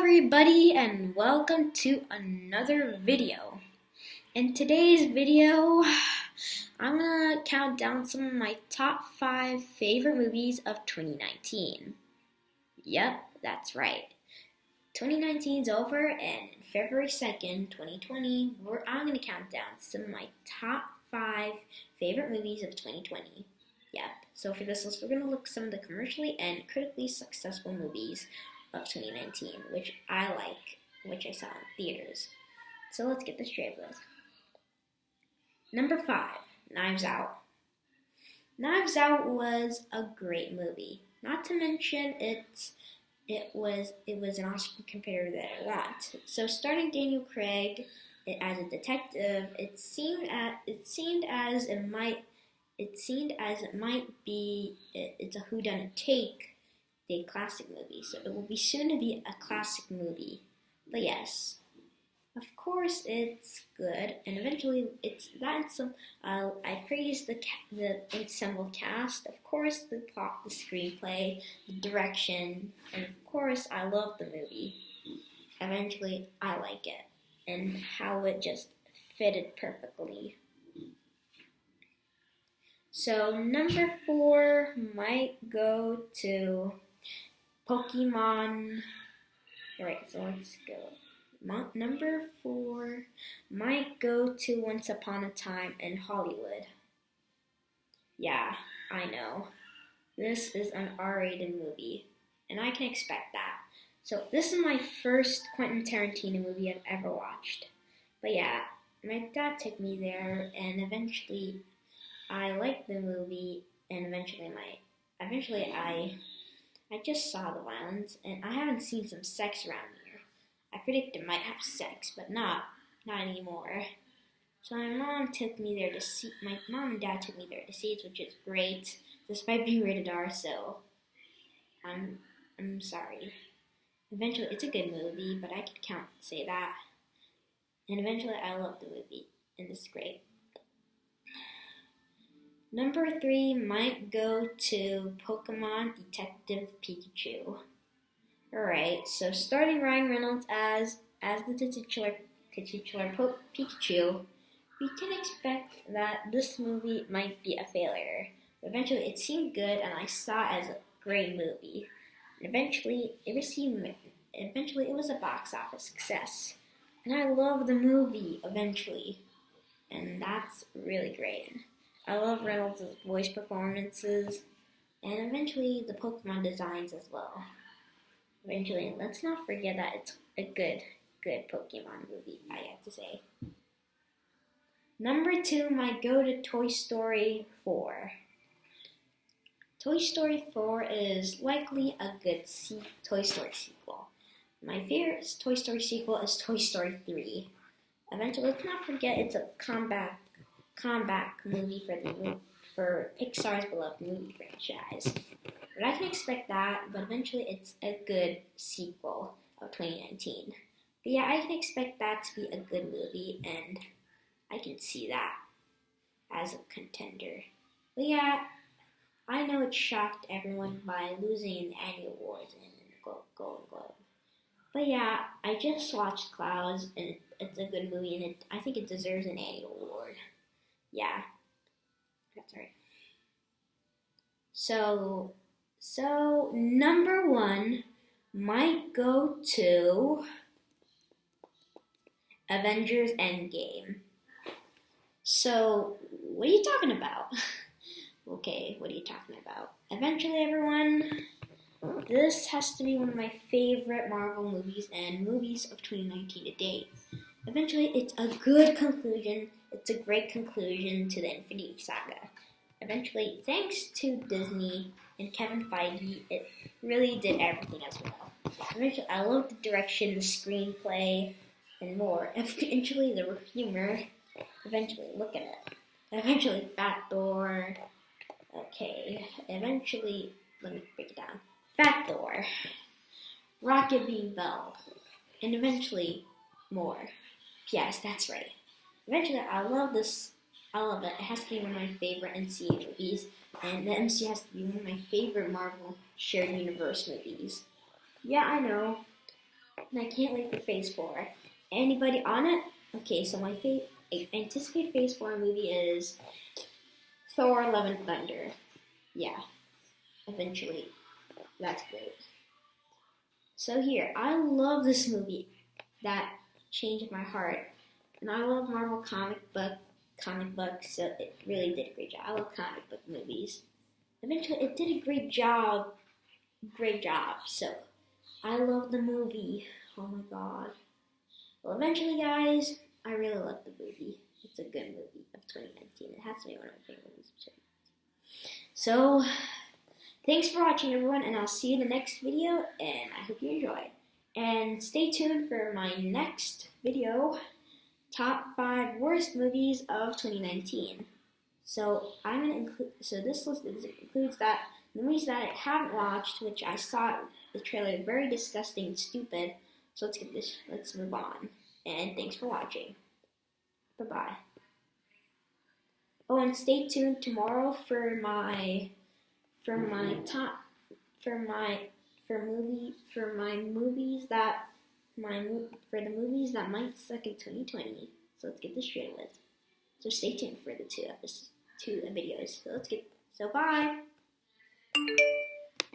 everybody, and welcome to another video. In today's video, I'm gonna count down some of my top 5 favorite movies of 2019. Yep, that's right. 2019 is over, and February 2nd, 2020, I'm gonna count down some of my top 5 favorite movies of 2020. Yep, so for this list, we're gonna look at some of the commercially and critically successful movies of 2019, which I like, which I saw in theaters. So let's get this straight with. Number 5, Knives Out. Knives Out was a great movie. Not to mention it was an Oscar competitor that I want. So starring Daniel Craig as a detective, it seemed as it might be it's a whodunit take. A classic movie, so it will be soon to be a classic movie. But yes, of course it's good, and eventually it's that and some. I praise the ensemble cast, of course the plot, the screenplay, the direction, and of course I love the movie. Eventually I like it and how it just fitted perfectly. So number 4 might go to Pokemon. Alright, so let's go. Number 4 might go to Once Upon a Time in Hollywood. Yeah, I know. This is an R-rated movie, and I can expect that. So this is my first Quentin Tarantino movie I've ever watched. But yeah, my dad took me there, and eventually I liked the movie, and eventually I just saw the violence, and I haven't seen some sex around here. I predict it might have sex, but not anymore. So my mom and dad took me there to see it, which is great, despite being rated R. So I'm sorry. Eventually, it's a good movie, but I can say that. And eventually, I love the movie, and it's great. Number 3 might go to Pokemon Detective Pikachu. Alright, so starting Ryan Reynolds as the titular Pikachu, we can expect that this movie might be a failure. Eventually, it seemed good, and I saw it as a great movie. Eventually, it was a box office success, and I love the movie eventually, and that's really great. I love Reynolds' voice performances, and eventually the Pokemon designs as well. Eventually, let's not forget that it's a good Pokemon movie, I have to say. Number 2 might go to Toy Story 4. Toy Story 4 is likely a good Toy Story sequel. My favorite Toy Story sequel is Toy Story 3. Eventually, let's not forget it's a comeback movie for Pixar's beloved movie franchise. But I can expect that, but eventually it's a good sequel of 2019. But yeah, I can expect that to be a good movie, and I can see that as a contender. But yeah, I know it shocked everyone by losing in the annual awards and in the Golden Globe. But yeah, I just watched Clouds, and it's a good movie, and I think it deserves an annual award. Yeah, that's right. So number 1 might go to Avengers Endgame. So, what are you talking about? Okay, what are you talking about? Eventually, everyone, this has to be one of my favorite Marvel movies and movies of 2019 to date. Eventually, it's a good conclusion. It's a great conclusion to the Infinity Saga. Eventually, thanks to Disney and Kevin Feige, it really did everything as well. Eventually, I love the direction, the screenplay, and more. Eventually, the humor. Eventually, look at it. Eventually, Fat Thor. Okay. Eventually, let me break it down. Fat Thor. Rocket being Bell. And eventually, more. Yes, that's right. Eventually, I love this. I love it. It has to be one of my favorite MCU movies, and the MCU has to be one of my favorite Marvel shared universe movies. Yeah, I know. and I can't wait for Phase 4. Anybody on it? Okay, so my anticipated Phase 4 movie is Thor: Love and Thunder. Yeah, eventually. That's great. So here, I love this movie that changed my heart. And I love Marvel comic books, so it really did a great job. I love comic book movies. Eventually, it did a great job. So, I love the movie. Oh my god. Well, eventually, guys, I really love the movie. It's a good movie of 2019. It has to be one of my favorite movies of 2019. So, thanks for watching, everyone, and I'll see you in the next video, and I hope you enjoyed. And stay tuned for my next video, Top 5 Worst Movies of 2019. So I'm gonna include. So this list includes the movies that I haven't watched, which I saw the trailer very disgusting and stupid. So let's move on. And thanks for watching. Bye bye. Oh, and stay tuned tomorrow for the movies that might suck in 2020. So let's get this straight with. So stay tuned for the two videos. So bye.